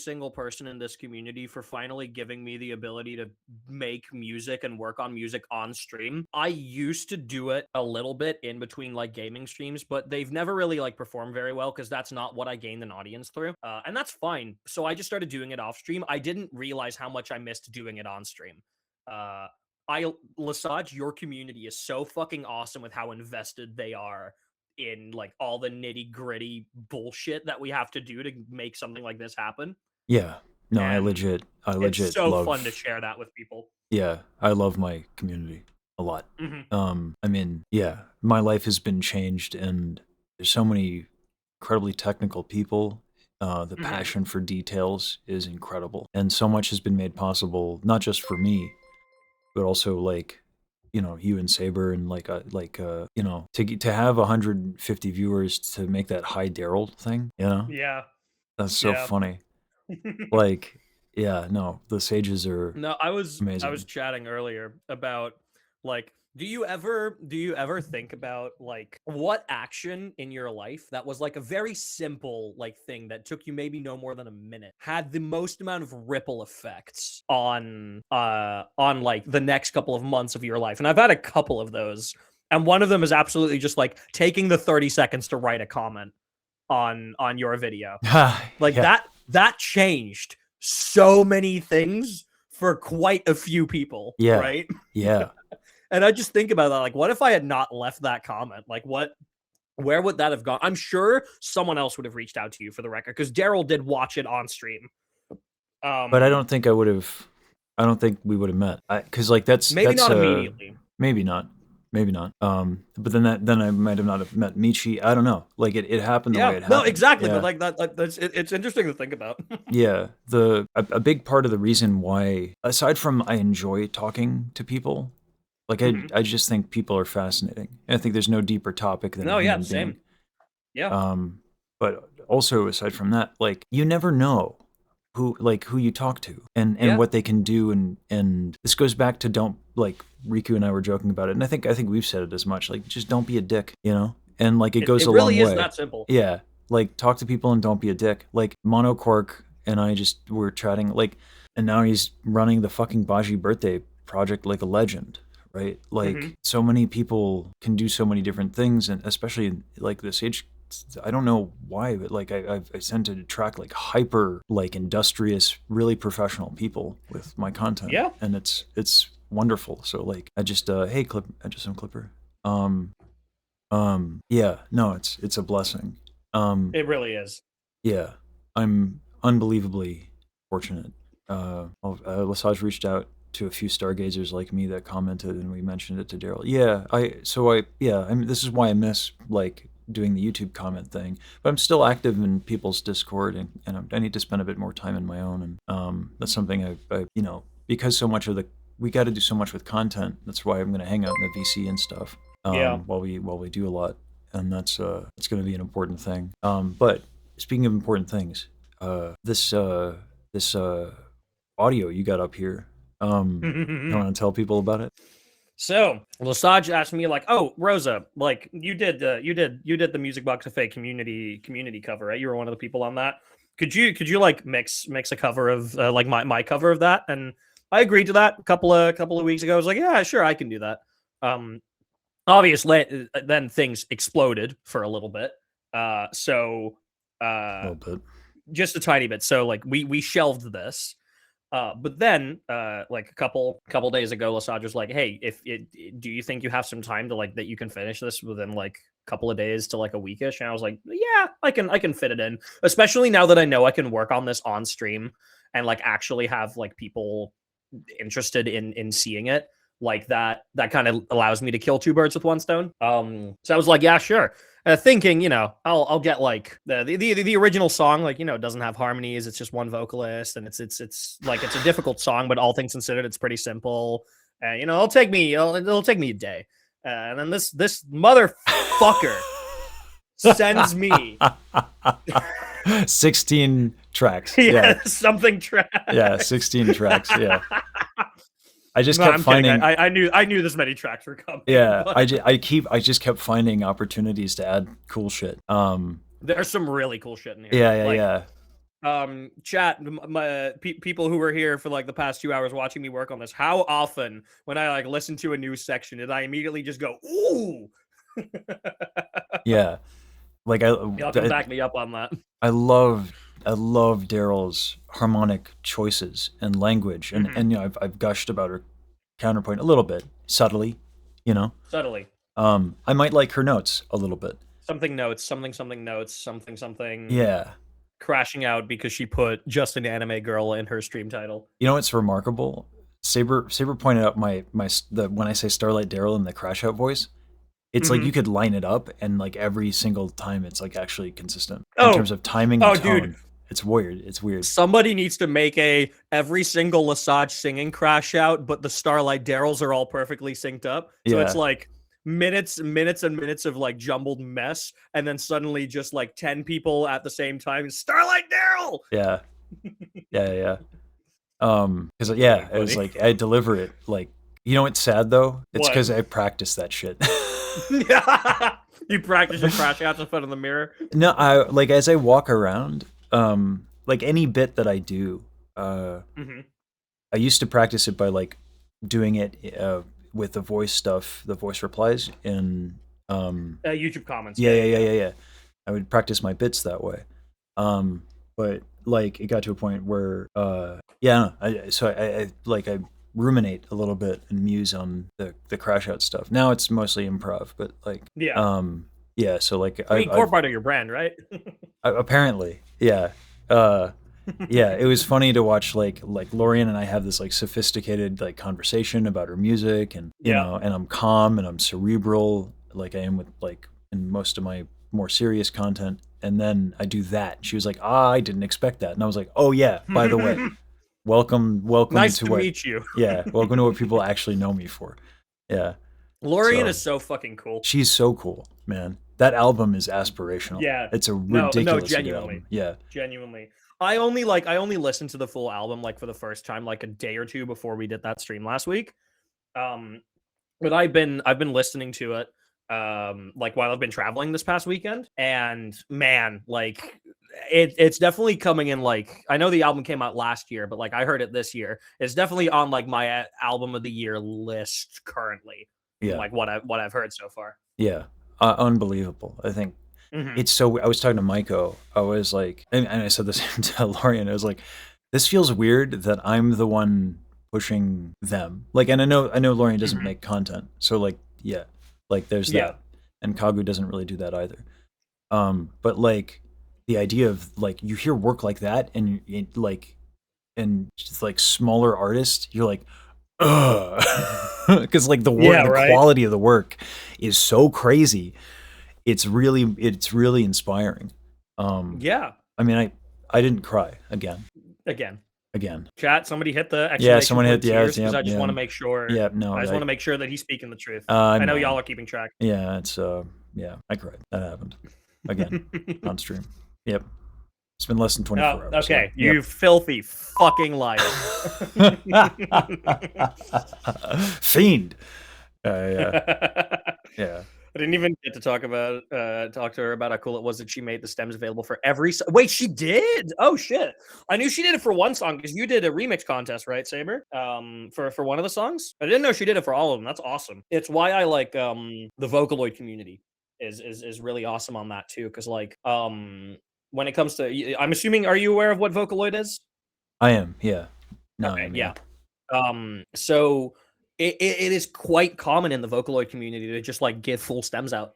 single person in this community for finally giving me the ability to make music and work on music on stream. I used to do it a little bit in between like gaming streams, but they've never really like performed very well because that's not what I gained an audience through. And that's fine. So I just started doing it off stream. I didn't realize how much I missed doing it on stream. Lesage, your community is so fucking awesome with how invested they are in like all the nitty gritty bullshit that we have to do to make something like this happen. Yeah. No, I And legit it's so love. fun to share that with people. Yeah, I love my community a lot. Mm-hmm. I mean, yeah, my life has been changed, and there's so many incredibly technical people. The Mm-hmm. passion for details is incredible, and so much has been made possible, not just for me, but also like, you and Saber, and to have 150 viewers to make that Hi Daryl thing. Yeah. That's so Yeah. funny. Like, yeah, no, the sages are No, I was amazing. chatting earlier about like do you ever think about like what action in your life that was like a very simple like thing that took you maybe no more than a minute had the most amount of ripple effects on like the next couple of months of your life? And I've had a couple of those. And one of them is absolutely just like taking the 30 seconds to write a comment on your video. Like Yeah, that changed so many things for quite a few people, yeah, right? yeah. And I just think about that, like, what if I had not left that comment? Like, where would that have gone? I'm sure someone else would have reached out to you for the record because Daryl did watch it on stream. But I don't think I would have. I don't think we would have met. Because like Maybe not immediately. maybe not, maybe not. But then I might have not have met Michi. I don't know. Like it happened the way it happened. No, exactly. Yeah. But like that's it's interesting to think about. Yeah, a big part of the reason why, aside from I enjoy talking to people, like I just think people are fascinating. I think there's no deeper topic than No, a yeah, human same. being. Yeah. But also aside from that, like you never know who you talk to and Yeah. what they can do, and this goes back to don't, like, Riku and I were joking about it, and I think we've said it as much, like, just don't be a dick, and like it goes It a really long is way. that simple. Yeah, like talk to people and don't be a dick. Like Monocork and I just were chatting, like, and now he's running the fucking Baji birthday project like a legend, right? Like so many people can do so many different things, and especially in like this age, I don't know why, but like I tend to attract like hyper, like industrious, really professional people with my content. Yeah. And it's wonderful. So like I just hey clip, I just some Clipper. Yeah, no, it's a blessing. It really is. Yeah, I'm unbelievably fortunate. Lesage reached out to a few stargazers like me that commented, and we mentioned it to Daryl. Yeah, I mean, this is why I miss like doing the YouTube comment thing, but I'm still active in people's Discord, and I need to spend a bit more time in my own, and that's something I because so much of we got to do so much with content. That's why I'm going to hang out in the VC and stuff. While we do a lot, and that's it's going to be an important thing. But speaking of important things, this audio you got up here, you want to tell people about it? So Lesage asked me like, "Oh, Rosa, like you did the Music Box Cafe community cover, right? You were one of the people on that. Could you like mix a cover of like my cover of that?" And I agreed to that a couple of weeks ago. I was like, "Yeah, sure, I can do that." Obviously, then things exploded for a little bit. A little bit. Just a tiny bit. So like we shelved this. But then, like a couple days ago, Lesage was like, "Hey, do you think you have some time to like that you can finish this within like a couple of days to like a weekish?" And I was like, "Yeah, I can fit it in, especially now that I know I can work on this on stream and like actually have like people interested in seeing it." Like that kind of allows me to kill two birds with one stone. So I was like, yeah, sure. Thinking, I'll get like the original song, like, it doesn't have harmonies. It's just one vocalist, and it's like it's a difficult song, but all things considered, it's pretty simple. It'll take me a day. And then this motherfucker sends me 16 tracks. Yeah, something track. Yeah, 16 tracks. Yeah. I just No, kept finding. I knew this many tracks were coming. Yeah, but I just kept finding opportunities to add cool shit. There's some really cool shit in here. Yeah. Chat, people who were here for like the past 2 hours watching me work on this, how often when I like listen to a news section did I immediately just go, ooh? Yeah, like Y'all can back me up on that. I love Daryl's harmonic choices and language, and Mhm. you know I've gushed about her counterpoint a little bit subtly, you know. Subtly. I might like her notes a little bit. Something notes, something notes, something Yeah, crashing out because she put just an anime girl in her stream title. you know what's remarkable? Saber pointed out the when I say Starlight Daryl in the crash out voice, it's like you Mhm. could line it up and like every single time it's like actually consistent in Oh, terms of timing and oh, dude, tone. It's weird. It's weird. somebody needs to make a every single Lesage singing crash out, but the Starlight Daryls are all perfectly synced up. So it's Yeah. like minutes and minutes of like jumbled mess, and then suddenly just like 10 people at the same time. Starlight Daryl! Yeah. Yeah. Yeah. Because That's yeah, really it was funny. like I deliver it like you know what's sad though? It's What? because I practice that shit. You practice your crash outs in front of the mirror? No, I like as I walk around, like any bit that I do, Mm-hmm. I used to practice it by like doing it with the voice stuff, the voice replies in YouTube comments. yeah, Yeah, yeah, yeah, yeah, yeah. yeah, yeah. I would practice my bits that way. But like it got to a point where yeah, I like I ruminate a little bit and muse on the crash out stuff. Now it's mostly improv, but like Yeah. yeah, so like I mean, core part of your brand, right? apparently, yeah. Uh yeah, it was funny to watch like Lorian and I have this like sophisticated like conversation about her music and you Yeah. know, and I'm calm and I'm cerebral like I am with like in most of my more serious content. And then I do that. She was like, "Ah, I didn't expect that." And I was like, "Oh yeah, by the way, welcome Nice to to what meet you. yeah, welcome to what people actually know me for." Yeah. Lorian So, is so fucking cool. she's so cool, man. That album is aspirational. Yeah. It's a No, ridiculously good genuinely. album. Yeah. Genuinely. I only listened to the full album like for the first time like a day or two before we did that stream last week. Um but I've been listening to it like while I've been traveling this past weekend, and man, like it's definitely coming in. Like I know the album came out last year, but like I heard it this year. It's definitely on like my album of the year list currently from Yeah. like what I've heard so far. Yeah. Unbelievable. I think Hmm. it's so I was talking to Maiko. I was like and I said this to Lorian. I was like, this feels weird that I'm the one pushing them. Like and I know Lorian doesn't Hmm. make content. So like yeah. Like there's Yeah. that. And Kagu doesn't really do that either. But like the idea of like you hear work like that and like and just like smaller artists, you're like, ugh, because like Yeah. the Right. quality of the work is so crazy. It's really inspiring. Um, Yeah. I mean, I didn't cry Again. again. Chat. Somebody hit the Yeah, exclamation someone hit point the yeah, tears because yeah, I just want yeah, to make sure. yeah. No, I just want to make sure that he's speaking the truth. I I know know. y'all are keeping track. Yeah, it's yeah, I cried. That happened again on stream. Yep, it's been less than 24 Oh, hours. okay. Yep. You filthy fucking liar. Fiend. Yeah, yeah. I didn't even get to talk to her about how cool it was that she made the stems available for every wait, she did. Oh shit. I knew she did it for one song because you did a remix contest, right, Saber? For one of the songs. I didn't know she did it for all of them. That's awesome. It's why I like the Vocaloid community is really awesome on that too. Cause like when it comes to I'm assuming, are you aware of what Vocaloid is? I am. Yeah. No, I Okay, am. Yeah. yeah. So it is quite common in the Vocaloid community to just like get full stems out.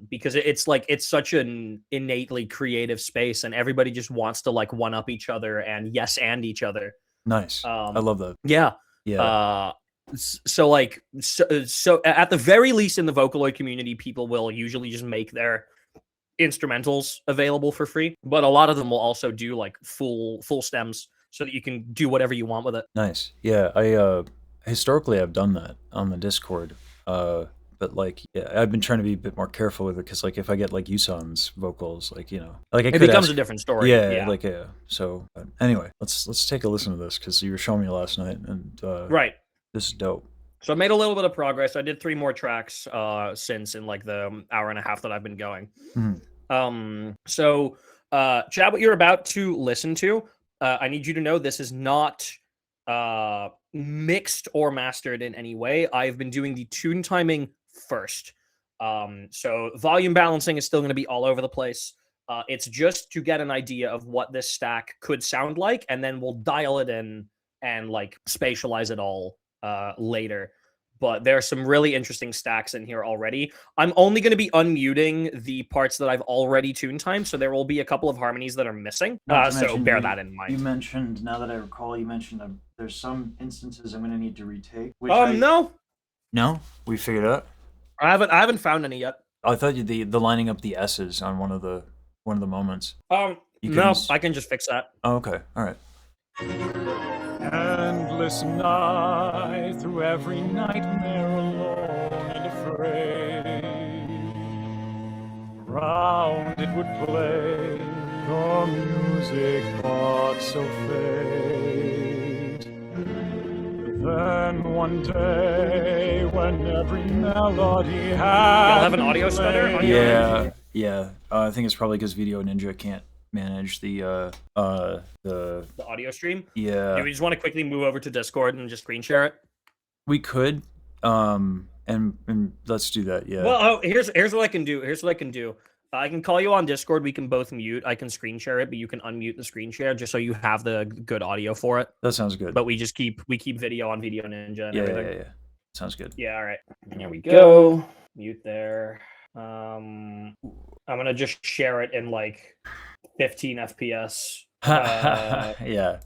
Because it's like it's such an innately creative space, and everybody just wants to like one up each other and yes and each other. Nice. I Um, love that. yeah. Yeah. So at the very least in the Vocaloid community, people will usually just make their instrumentals available for free, but a lot of them will also do like full stems so that you can do whatever you want with it. Nice. Yeah. I historically I've done that on the Discord. But like yeah, I've been trying to be a bit more careful with it because like if I get like Yusan's vocals, like you know, like I It could becomes ask. a different story. Yeah. Yeah. Like yeah. So anyway, let's take a listen to this because you were showing me last night and Right. this is dope. So I made a little bit of progress. I did 3 more tracks since in like the hour and a half that I've been going. Mhm. So Chad, what you're about to listen to, I need you to know this is not mixed or mastered in any way. I've been doing the tune timing first. So volume balancing is still going to be all over the place. It's just to get an idea of what this stack could sound like, and then we'll dial it in and like spatialize it all later. But there are some really interesting stacks in here already. I'm only going to be unmuting the parts that I've already tune timed, so there will be a couple of harmonies that are missing. So bear that in mind. You mentioned, now that I recall, you mentioned there's some instances I'm going to need to retake. Which no. No? We figured it out? I haven't found any yet. I thought the lining up the S's on one of the moments. No, I can just fix that. Oh, okay. All right. Endless night through every nightmare alone and afraid. Round it would play the music thought so fade. Then one day when every melody had Y'all have an audio stutter on your end? Yeah. I think it's probably because Video Ninja can't manage the audio stream. Yeah. Do we just want to quickly move over to Discord and just screen share it? We could, and let's do that. Yeah. Well, here's what I can do. I can call you on Discord. We can both mute. I can screen share it, but you can unmute the screen share just so you have the good audio for it. That sounds good. But we keep video on Video Ninja and everything. Yeah. Sounds good. Yeah. All right. There we go. Mute there. I'm gonna just share it in like 15 FPS. Yeah.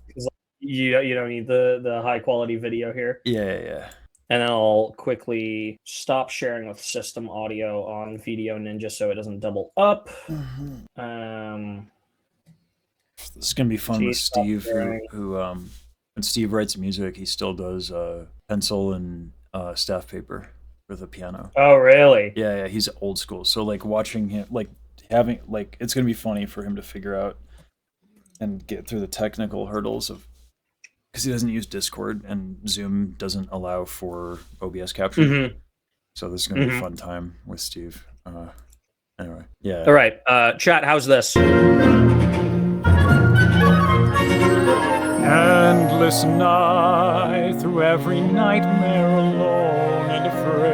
You don't need the high quality video here. Yeah. And then I'll quickly stop sharing with system audio on Video Ninja so it doesn't double up. This is gonna be fun with Steve, who when Steve writes music, he still does pencil and staff paper with a piano. Oh, really? Yeah. He's old school. So like watching him, like having like it's gonna be funny for him to figure out and get through the technical hurdles of, because he doesn't use Discord and Zoom doesn't allow for OBS capture. Mm-hmm. So this is gonna be a fun time with Steve. Anyway, yeah. All right, chat. How's this? Endless night through every nightmare alone and afraid.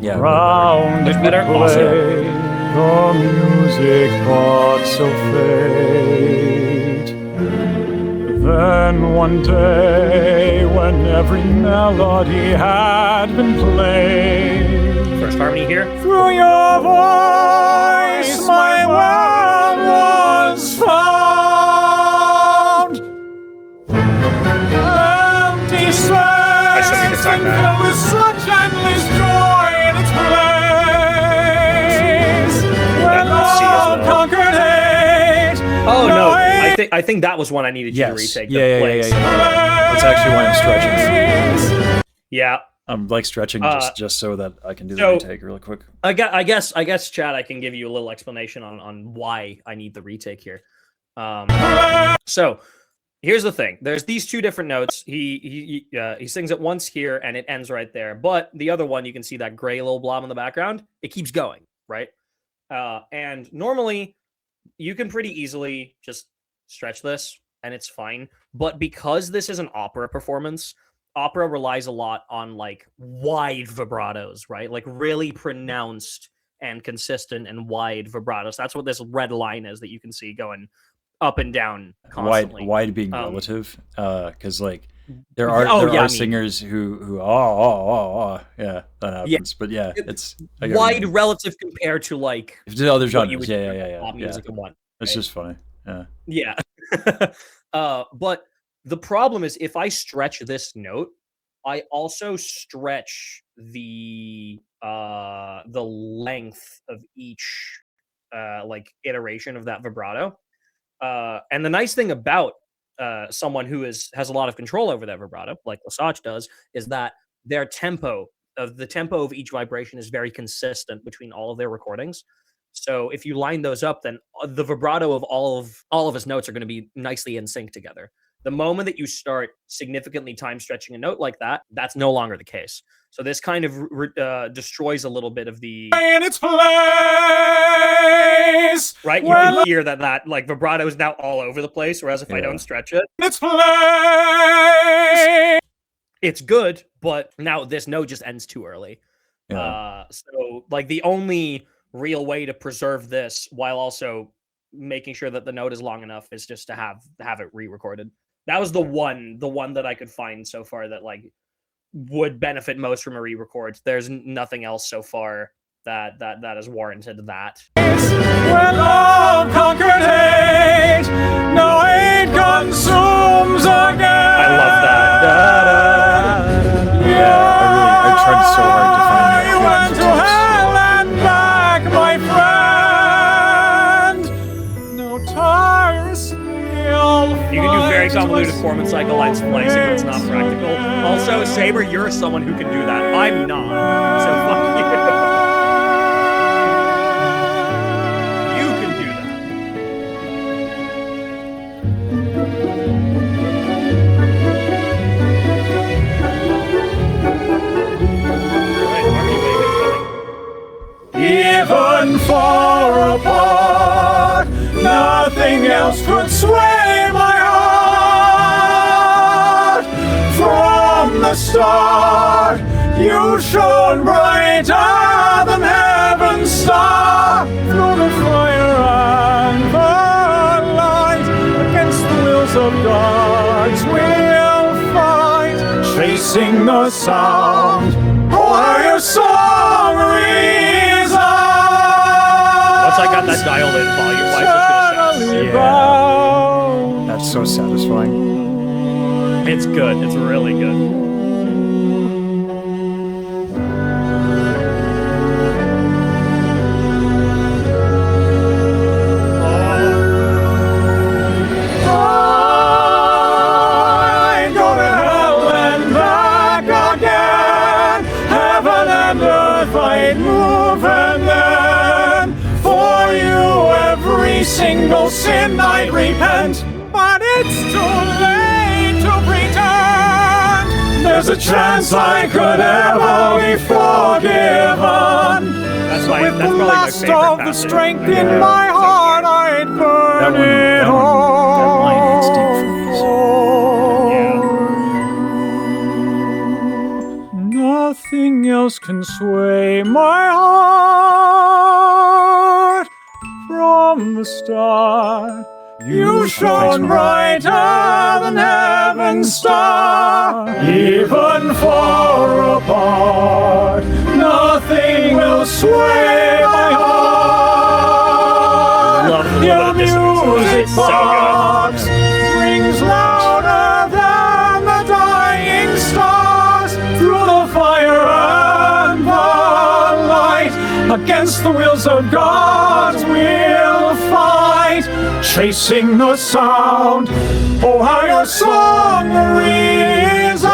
Yeah. Round it better. Awesome. The music thought so fade. Then one day when every melody had been played. First harmony here. Through your voice my world was found. Empty space and filled with such endless joy in its place. When love conquered hate. Oh no, I think that was one I needed you to retake. Yeah. That's actually why I'm stretching. Yeah. I'm like stretching just so that I can do the retake really quick. I guess, Chad, I can give you a little explanation on why I need the retake here. So here's the thing: there's these two different notes. He sings it once here, and it ends right there. But the other one, you can see that gray little blob in the background. It keeps going, right? And normally, you can pretty easily just stretch this, and it's fine. But because this is an opera performance. Opera relies a lot on like wide vibratos, right? Like really pronounced and consistent and wide vibratos. That's what this red line is that you can see going up and down constantly. Wide being relative, because like there are singers who yeah, that happens. But yeah, it's wide relative compared to like if the other genres. Yeah. Music and what? It's just funny. Yeah. But the problem is if I stretch this note, I also stretch the length of each like iteration of that vibrato. And the nice thing about someone who has a lot of control over that vibrato, like Lesage does, is that the tempo of each vibration is very consistent between all of their recordings. So if you line those up, then the vibrato of all of his notes are going to be nicely in sync together. The moment that you start significantly time stretching a note like that, that's no longer the case. So this kind of destroys a little bit of the in its place. Right, you can hear that like vibrato is now all over the place. Whereas if I don't stretch it, its place, it's good. But now this note just ends too early. So like the only real way to preserve this while also making sure that the note is long enough is just to have it re-recorded. That was the one that I could find so far that like would benefit most from a re-record. There's nothing else so far that has warranted that. When love conquered hate, no hate consumes again. I love that. Yeah, I tried so hard to find that. I went to hell and back, my friend. No tires still. You can do very convoluted form and cycle line splicing, but it's not practical. Also, Saber, you're someone who can do that. I'm not. So fuck you. You can do that. Even far apart, nothing else could sway my heart. From the start, you shone brighter than heaven's star. Through the fire and the light, against the wills of gods we'll fight, chasing the sound. Oh, how your song resounds. Once I got that dialed in volume-wise, it's gonna sound. That's so satisfying. It's good. It's really good. Single sin I'd repent, but it's too late to pretend. There's a chance I could ever be forgiven. That's With the probably last my favorite of the passage. strength in my heart, I'd burn it all. That line hits deep for me. Nothing else can sway my heart. From the start, you shone brighter than heaven's star. Even far apart, nothing will sway my heart. Love the Your music so box rings louder than the dying stars. Through the fire and the light, against the wills of gods we'll fight, chasing the sound. Oh, how your song resounds.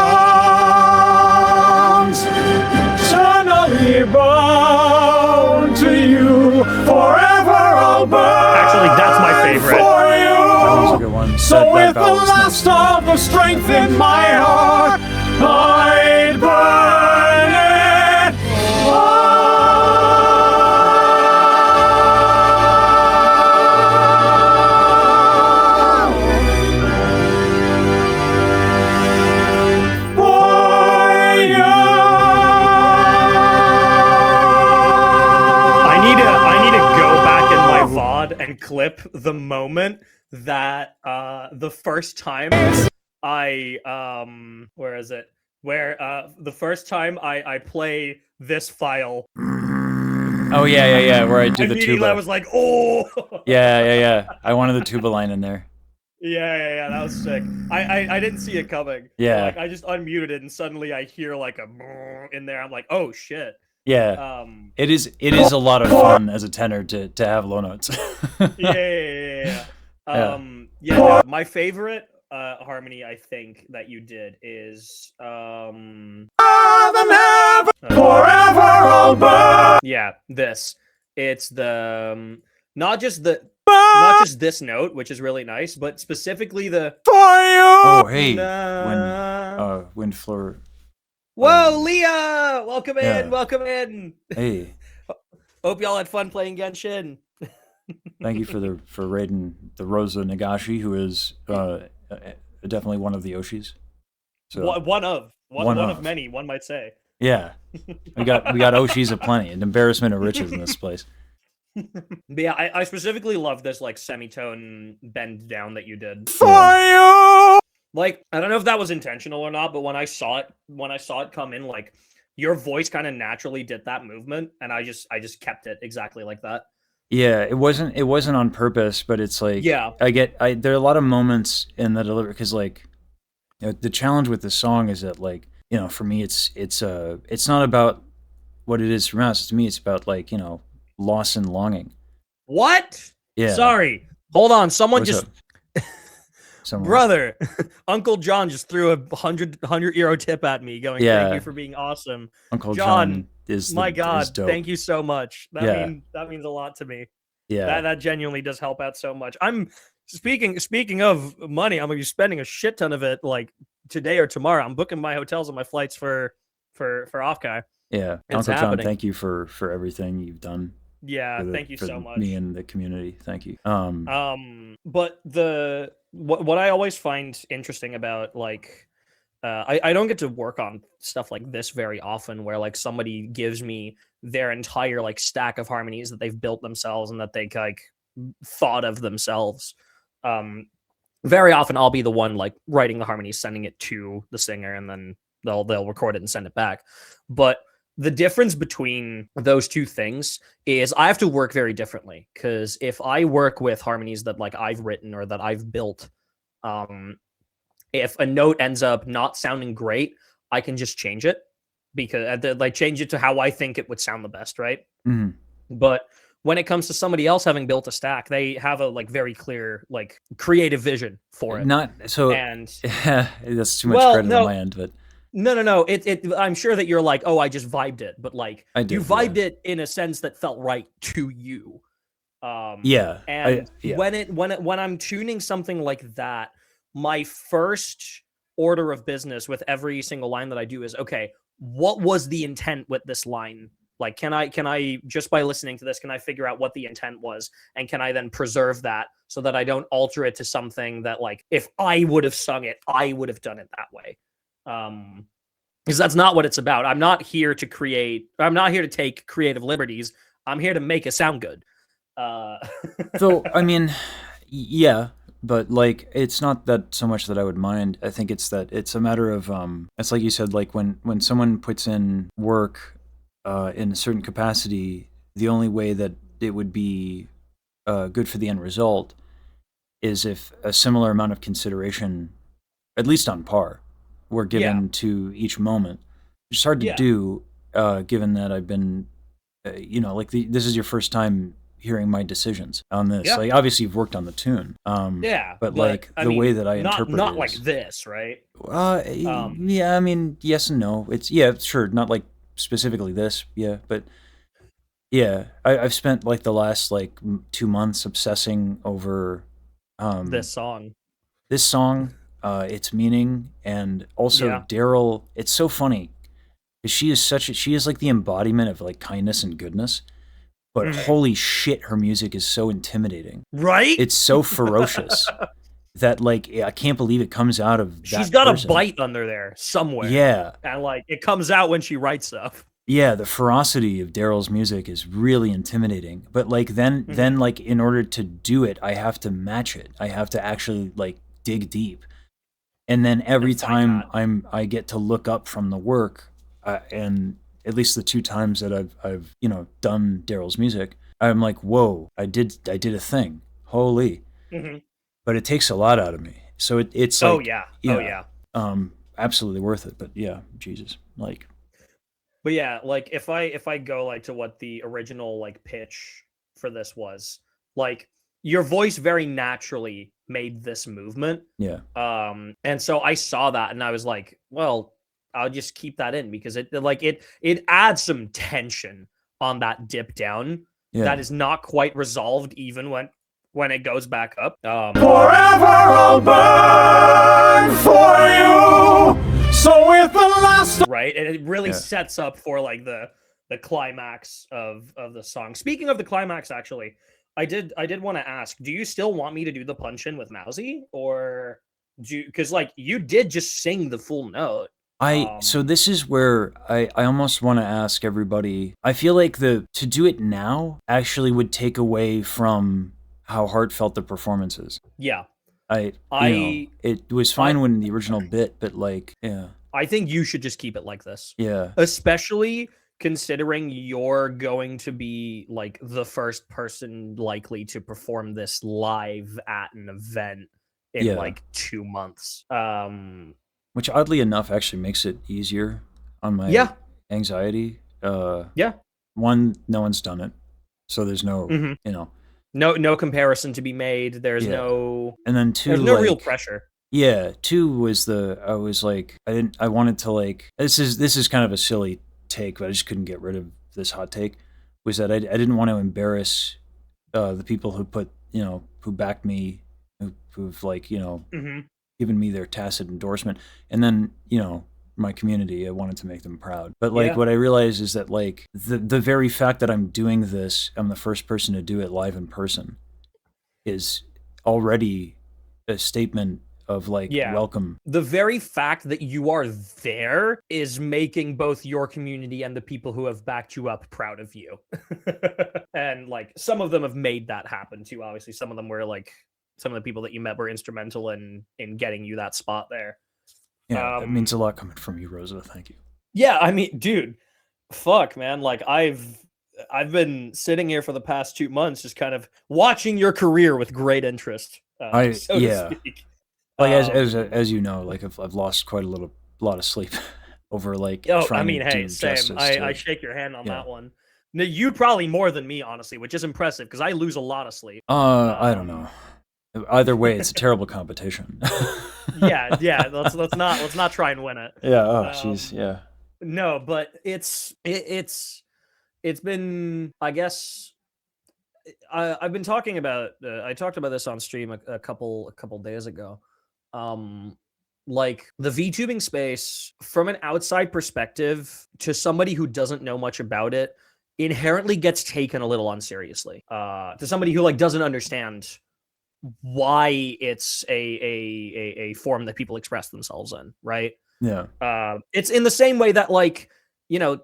Eternally bound to you, forever I'll burn. Actually, that's my favorite. For you. That was a good one. So That with the vowel was last nice. of the strength in my heart, I'd burn it all. And clip the moment that the first time I where is it? Where the first time I play this file. Oh yeah. Where I do the tuba. I was like, oh. Yeah. I wanted the tuba line in there. Yeah. That was sick. I didn't see it coming. Yeah. Like I just unmuted it and suddenly I hear like a in there. I'm like, oh shit. Yeah. It is a lot of fun as a tenor to have low notes. Yeah. My favorite harmony I think that you did is Forever I'll burn. yeah, this. It's the not just the not just this note, which is really nice, but specifically the Oh, hey, nah. Wind Floor. Whoa, Leah! Welcome yeah. in, welcome in. Hey, Hope y'all had fun playing Genshin. thank you for raiding the Rosa Nagashi, who is definitely one of the Oshis. So One of many, one might say. yeah, we got Oshis aplenty, an embarrassment of riches in this place. But yeah, I specifically love this like semitone bend down that you did. Fire! Like, I don't know if that was intentional or not, but when I saw it come in, like your voice kind of naturally did that movement, and I just kept it exactly like that. Yeah, it wasn't on purpose, but it's like Yeah. there are a lot of moments in the delivery because like the challenge with the song is that like for me it's not about what it is from us. To me, it's about like loss and longing. What? Yeah. Sorry. Hold on. Someone What's just up? brother, Uncle John just threw a 100 euro tip at me, going, Yeah. "Thank you for being awesome, Uncle John is my God, is dope. thank you so much. Yeah. That means a lot to me. Yeah. That genuinely does help out so much. I'm speaking of money. I'm gonna be spending a shit ton of it like today or tomorrow. I'm booking my hotels and my flights for Offkai. Yeah, It's Uncle John, happening. thank you for everything you've done. Yeah, thank you so much. Me and the community, thank you. But what I always find interesting about like, I don't get to work on stuff like this very often, where like somebody gives me their entire like stack of harmonies that they've built themselves and that they like thought of themselves. Very often I'll be the one like writing the harmonies, sending it to the singer, and then they'll record it and send it back. But the difference between those two things is I have to work very differently, because if I work with harmonies that like I've written or that I've built, if a note ends up not sounding great, I can just change it, because like change it to how I think it would sound the best, right? Mhm. But when it comes to somebody else having built a stack, they have a like very clear like creative vision for it. Not so, And that's too much well, credit no. on my end, but No. I'm sure that you're like, oh, I just vibed it, but like I did, you vibed it in a sense that felt right to you. Yeah, And yeah. when I'm tuning something like that, my first order of business with every single line that I do is, okay, what was the intent with this line? Like, can I just by listening to this, can I figure out what the intent was? And can I then preserve that so that I don't alter it to something that like, if I would have sung it, I would have done it that way. Because that's not what it's about. I'm not here to take creative liberties. I'm here to make it sound good. So I mean, yeah, but like it's not that so much that I would mind. I think it's that it's a matter of it's like you said, like when someone puts in work in a certain capacity, the only way that it would be good for the end result is if a similar amount of consideration, at least on par, were given to each moment. It's hard to do, given that I've been, this is your first time hearing my decisions on this. Yeah. Like, obviously, you've worked on the tune. But like the way that I interpret it, not like this, right? Yeah, I mean, yes and no. It's sure, not like specifically this, but yeah, I've spent like the last like 2 months obsessing over this song, its meaning, and also Daryl. It's so funny because she is like the embodiment of like kindness and goodness, but holy shit, her music is so intimidating. Right? It's so ferocious that like I can't believe it comes out of that She's got person. a bite under there somewhere. Yeah. And like it comes out when she writes stuff. Yeah, the ferocity of Daryl's music is really intimidating. But like then like in order to do it, I have to match it. I have to actually like dig deep. And then every time I get to look up from the work, and at least the 2 times that I've done Daryl's music, I'm like, whoa, I did a thing. Holy. But it takes a lot out of me. So it's like, absolutely worth it. But yeah, Jesus, like. But yeah, like if I go like to what the original like pitch for this was, like your voice very naturally made this movement. Yeah. And so I saw that and I was like, well, I'll just keep that in, because it adds some tension on that dip down that is not quite resolved even when it goes back up. Forever I'll burn for you. So with the last Right, and it really Yeah. sets up for like the climax of the song. Speaking of the climax, actually, I did want to ask, do you still want me to do the punch in with Mousy, or do you, because like you did just sing the full note. So this is where I almost want to ask everybody. I feel like to do it now actually would take away from how heartfelt the performance is. Yeah, it was fine when the original bit, but like, yeah. I think you should just keep it like this. Yeah. Especially considering you're going to be like the first person likely to perform this live at an event in like 2 months. Which oddly enough actually makes it easier on my anxiety. One, no one's done it. So there's no, you know. No comparison to be made. There's no, and then two, there's no real pressure. Yeah, two was I was like, I wanted to like, this is kind of a silly take, but I just couldn't get rid of this hot take, was that I didn't want to embarrass the people who put, you know, who backed me, who've like, you know, given me their tacit endorsement, and then, you know, my community, I wanted to make them proud. But like what I realized is that like the very fact that I'm doing this, I'm the first person to do it live in person, is already a statement of like welcome. The very fact that you are there is making both your community and the people who have backed you up proud of you. And like some of them have made that happen too. Obviously, some of them were like, some of the people that you met were instrumental in getting you that spot there. Yeah, it means a lot coming from you, Rosa. Thank you. Yeah, I mean, dude, fuck, man. Like I've been sitting here for the past 2 months, just kind of watching your career with great interest. To speak. Like as you know, like I've lost quite a lot of sleep over like. Trying I mean, hey, same. I shake your hand on that one. No, you probably more than me, honestly, which is impressive because I lose a lot of sleep. I don't know. Either way, it's a terrible competition. yeah. Let's not try and win it. Yeah. Oh, jeez. Yeah. No, but it's been, I guess. I've been talking about. I talked about this on stream a couple days ago. Like the VTubing space, from an outside perspective, to somebody who doesn't know much about it, inherently gets taken a little unseriously. To somebody who like doesn't understand why it's a form that people express themselves in, right? Yeah. It's in the same way that, like, you know,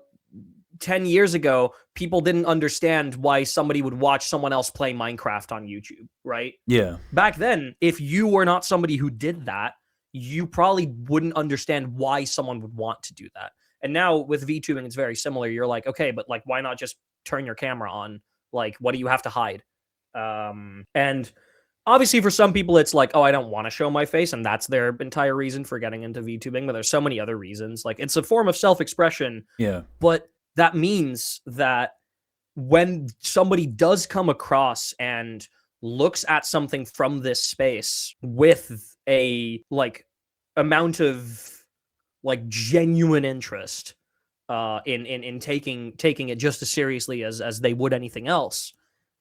10 years ago, people didn't understand why somebody would watch someone else play Minecraft on YouTube, right? Yeah. Back then, if you were not somebody who did that, you probably wouldn't understand why someone would want to do that. And now with VTubing, it's very similar. You're like, okay, but like, why not just turn your camera on? Like, what do you have to hide? And obviously, for some people, it's like, oh, I don't want to show my face, and that's their entire reason for getting into VTubing. But there's so many other reasons. Like, it's a form of self-expression. Yeah. But that means that when somebody does come across and looks at something from this space with a like amount of like genuine interest in taking it just as seriously as they would anything else,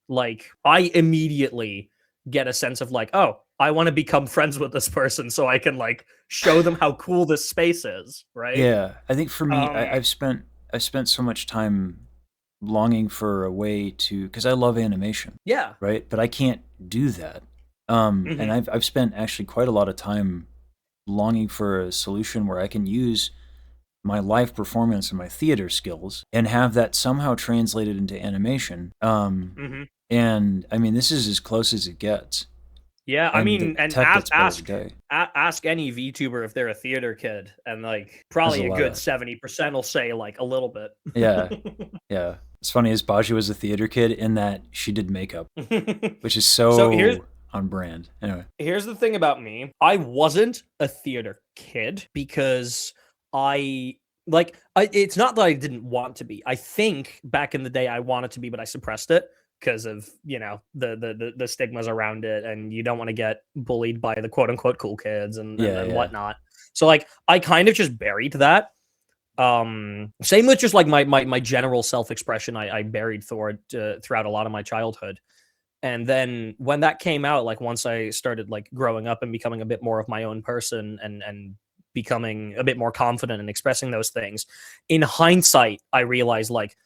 like I immediately get a sense of like, oh, I want to become friends with this person so I can like show them how cool this space is, right? Yeah, I think for me, I've spent so much time longing for a way to, because I love animation. Yeah. Right, but I can't do that. And I've spent actually quite a lot of time longing for a solution where I can use my live performance and my theater skills and have that somehow translated into animation. And I mean, this is as close as it gets. Yeah, I mean, and ask any VTuber if they're a theater kid, and like probably a good 70% will say like a little bit. Yeah, yeah. It's funny as Bajiru was a theater kid in that she did makeup, which is so on brand. Anyway, here's the thing about me: I wasn't a theater kid because it's not that I didn't want to be. I think back in the day I wanted to be, but I suppressed it because of, you know, the stigmas around it, and you don't want to get bullied by the quote unquote cool kids and whatnot. So like I kind of just buried that. Same with just like my general self-expression I buried throughout a lot of my childhood. And then when that came out, like once I started like growing up and becoming a bit more of my own person and becoming a bit more confident and expressing those things, in hindsight, I realized like,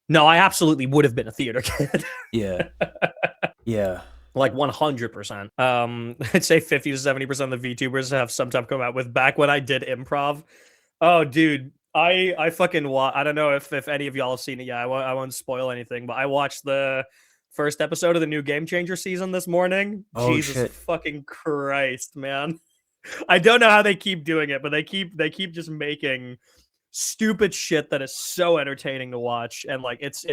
no, I absolutely would have been a theater kid. Yeah. Yeah. Like 100%. I'd say 50 to 70% of the VTubers have sometime come out with back when I did improv. Oh, dude, I fucking I don't know if any of y'all have seen it yet. I won't spoil anything, but I watched the first episode of the new Game Changer season this morning. Oh, Jesus shit. fucking Christ, man. I don't know how they keep doing it, but they keep just making stupid shit that is so entertaining to watch. And like it's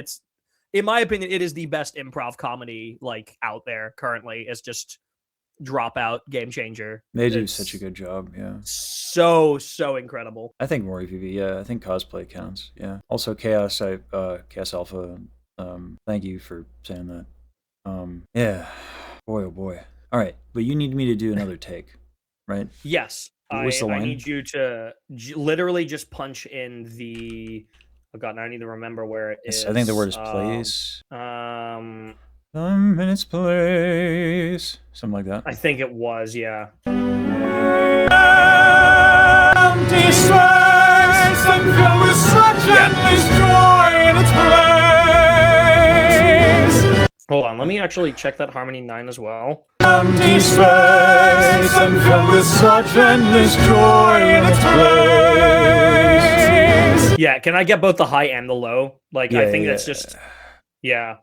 in my opinion, it is the best improv comedy like out there currently. It's just Dropout, Game Changer. They do It's such a good job, yeah. so incredible. I think more EVV, yeah. I think cosplay counts, yeah. Also, Chaos Alpha, thank you for saying that. Yeah, boy, oh boy. All right, but you need me to do another take, right? Yes, What's the I line? need you to literally just punch in the. Oh god, now I need to remember where it is. I think the word is place. Um, In its place. Something like that. I think it was, yeah. Empty space and filled with such endless joy in its place. Hold on, let me actually check that Harmony 9 as well. Empty space and filled with such endless joy in its place. Yeah, can I get both the high and the low? Like, I think that's yeah. just, yeah.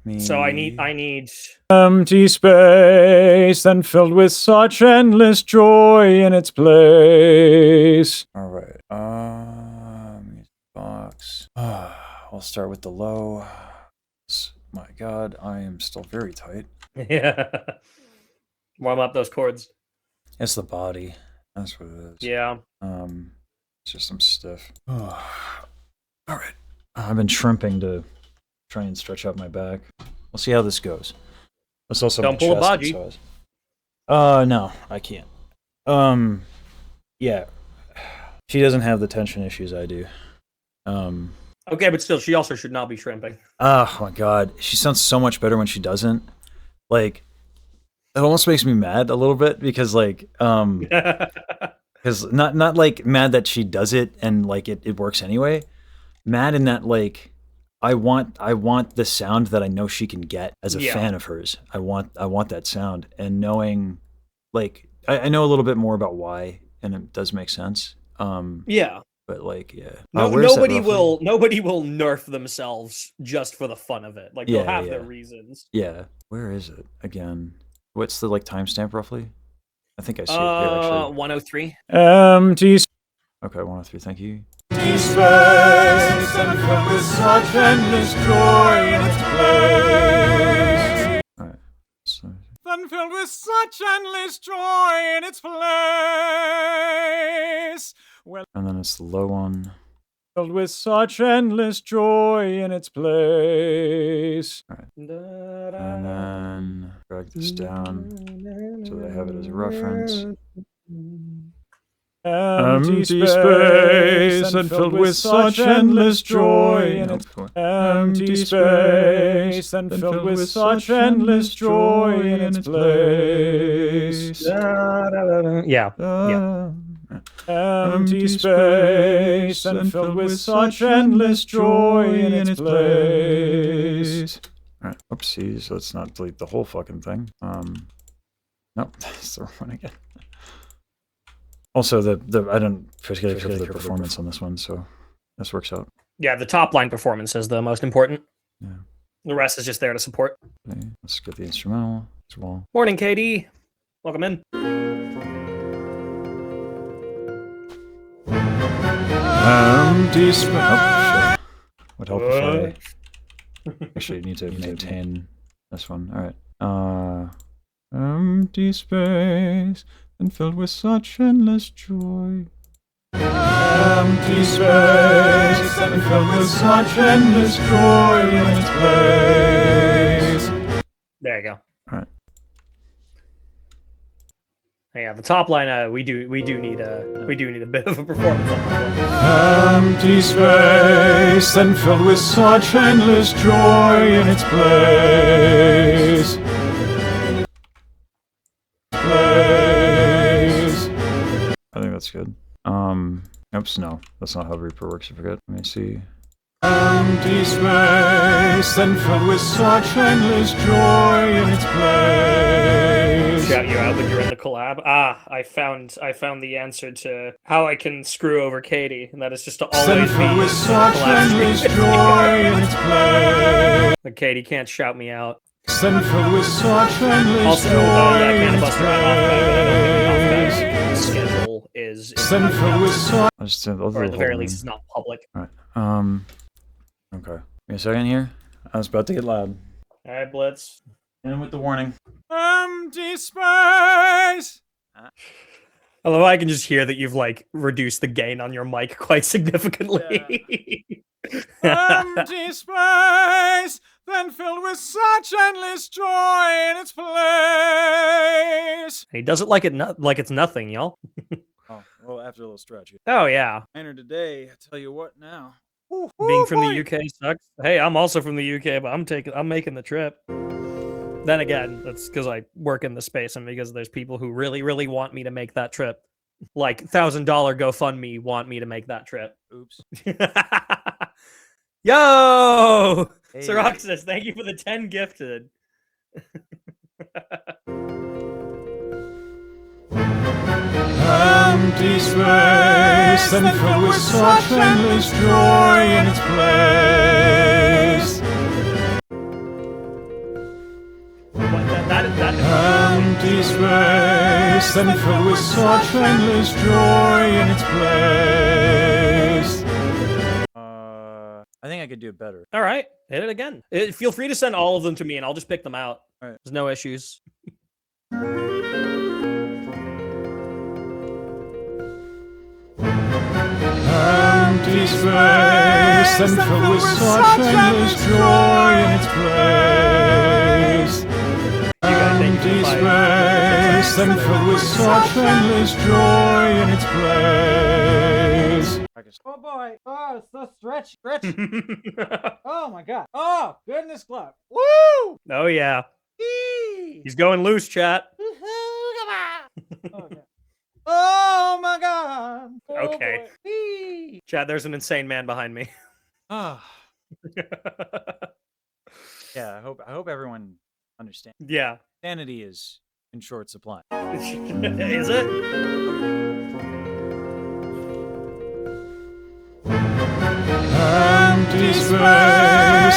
Me... So I need. Empty space and filled with such endless joy in its place. All right. Box. I'll start with the low. My God, I am still very tight. Yeah. Warm up those chords. It's the body. That's what it is. Yeah. It's just I'm stiff. All right. I've been shrimping to try and stretch out my back. We'll see how this goes. Let's also Don't pull a Baji. No, I can't. Yeah. She doesn't have the tension issues I do. Okay, but still, she also should not be shrimping. Oh my God, she sounds so much better when she doesn't. Like, it almost makes me mad a little bit because, like, because not like mad that she does it and like it works anyway. Mad in that like I want the sound that I know she can get as a fan of hers. I want that sound, and knowing like I know a little bit more about why, and it does make sense. Yeah. But like, yeah. Nobody will nerf themselves just for the fun of it. Like they'll have their reasons. Yeah. Where is it again? What's the like timestamp roughly? I think I see it here actually. 103. Empty Okay, 103. Thank you. space and filled with such endless joy in its place. All right. So, Then filled with such endless joy in its place. Well, and then it's the low one. filled with such endless joy in its place. All right. And then drag this down so that I have it as a reference. Empty space and filled with such endless joy in its place. Empty space and filled with such endless joy in its place. Yeah. Empty space and filled with such endless joy in its place. All right. Oopsies. Let's not delete the whole fucking thing. Nope. That's the wrong one again. Also, I don't particularly care for the performance on this one, so this works out. Yeah, the top line performance is the most important. Yeah. The rest is just there to support. Okay, let's get the instrumental as well. Morning, KD. Welcome in. Empty space. Oh, shit. Would help if I actually need to maintain this one. All right. Empty space and filled with such endless joy. Empty space and filled with such endless joy in its place. There you go. All right. Yeah, the top line. We do need a bit of a performance on that one. Empty space and filled with such endless joy in its place. I think that's good. Oops, no, that's not how Reaper works. I forget. Let me see. Empty space and filled with such endless joy in its place. Shout you out when you're in the collab. I found the answer to how I can screw over Katie, and that is just to always And be filled with in such collab endless streams. joy in its place. But Katie can't shout me out. And filled with such endless Also, joy yeah, in its Cannabuster and Off schedule is And filled with such I'll just, I'll or at the very hold least, on. it's not public. Okay. Give me a second here. I was about to get loud. All right, Blitz. And with the warning. empty space. Although I can just hear that you've like reduced the gain on your mic quite significantly. Empty space, then filled with such endless joy in its place. He does it like it's nothing, y'all. Oh, well, after a little stretch. Oh yeah, Enter today. I tell you what now. being from the UK sucks. Hey, I'm also from the UK, but I'm making the trip. Then again, that's because I work in the space and because there's people who really, really want me to make that trip. Like $1,000 GoFundMe want me to make that trip. Oops. Yo! Hey. Syroxis, thank you for the 10 gifted. Empty space, then filled with such endless joy in its place. What, that Empty space, then filled with such endless joy in its place. I think I could do it better. All right, hit it again. Feel free to send all of them to me and I'll just pick them out. All right. There's no issues. Empty space, then filled with such endless joy in its place. You guys, thank you Empty for the 5. space, then filled with such endless joy in its place. Oh boy! Oh, it's so stretchy. Oh my god! Oh goodness, club! Woo! Oh yeah, Eee! he's going loose, chat. Oh, yeah. Oh my god! Oh, Okay. boy. Eee! Chat, there's an insane man behind me. Ah. Yeah, I hope everyone understands. Yeah. Sanity is in short supply. Is it? Empty space,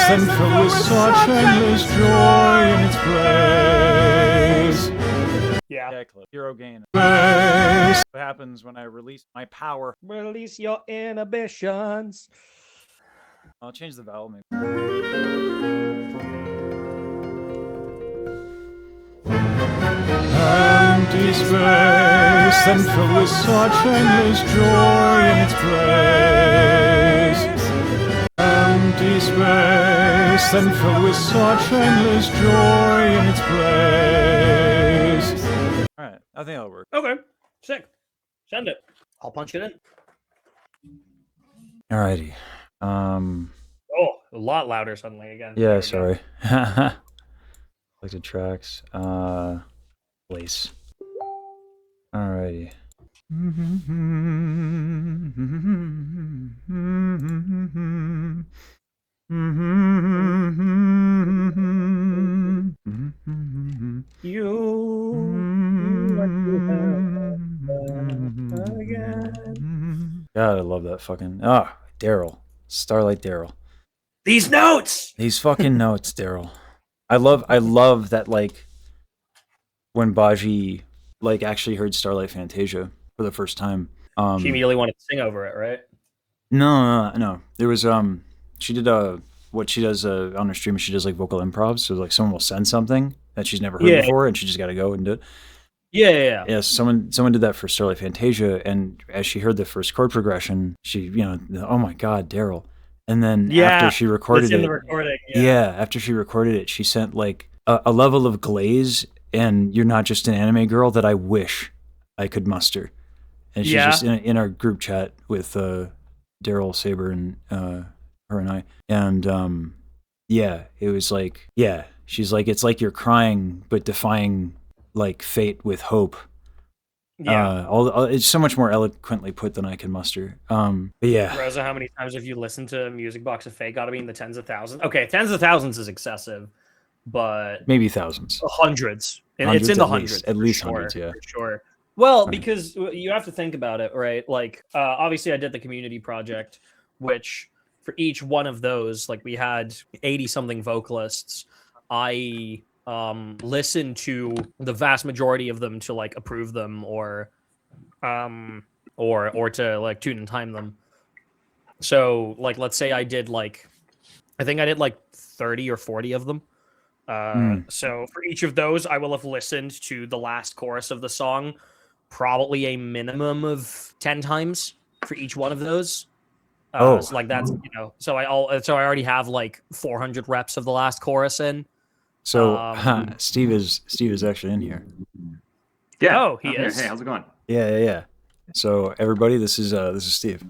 then filled with such endless joy in its place. Yeah. Yeah, clip. Hero gain. Space. What happens when I release my power? Release your inhibitions. I'll change the vowel maybe. Empty space, then filled with such endless joy in its place. Empty space, then filled with such endless joy in its place. Alright, I think that'll work. Okay. Sick. Send it. I'll punch it in. Alrighty. Oh, a lot louder suddenly again. There Yeah, we go. sorry. Selected tracks. Place. Alrighty. God, I love that fucking Daryl. Starlight Daryl. These notes. These fucking notes, Daryl. I love that, like, when Baji like actually heard Starlight Fantasia for the first time. She immediately wanted to sing over it, right? No. There was she did what she does on her stream. She does like vocal improv. So like someone will send something that she's never heard before, and she just got to go and do it. Yeah. Yeah, someone did that for Starlight Fantasia, and as she heard the first chord progression, she, oh my god, Daryl. And then after she recorded it's in it, the recording. after she recorded it, she sent like a level of glaze, and you're not just an anime girl that I wish I could muster. And she's Yeah. just in our group chat with Daryl, Saber, and her and I. And yeah, it was like, yeah, she's like, it's like you're crying but defying like fate with hope. Yeah. It's so much more eloquently put than I can muster. But yeah. Rosa, how many times have you listened to Music Box of Fate? Got to be in the tens of thousands. Okay, tens of thousands is excessive, but Maybe thousands. Hundreds. And Hundreds it's in the at hundreds. least. At for least sure, hundreds, yeah. For sure. Well, Right. because you have to think about it, right? Like, obviously, I did the community project, which for each one of those, like, we had 80-something vocalists. I listened to the vast majority of them to like approve them or to like tune and time them. So like let's say I did like I think I did like 30 or 40 of them. So for each of those I will have listened to the last chorus of the song probably a minimum of 10 times for each one of those. So like that's so I already have like 400 reps of the last chorus in. So Steve is actually in here. Yeah. Oh, he I'm here. is. Hey, how's it going? Yeah. So everybody, this is Steve.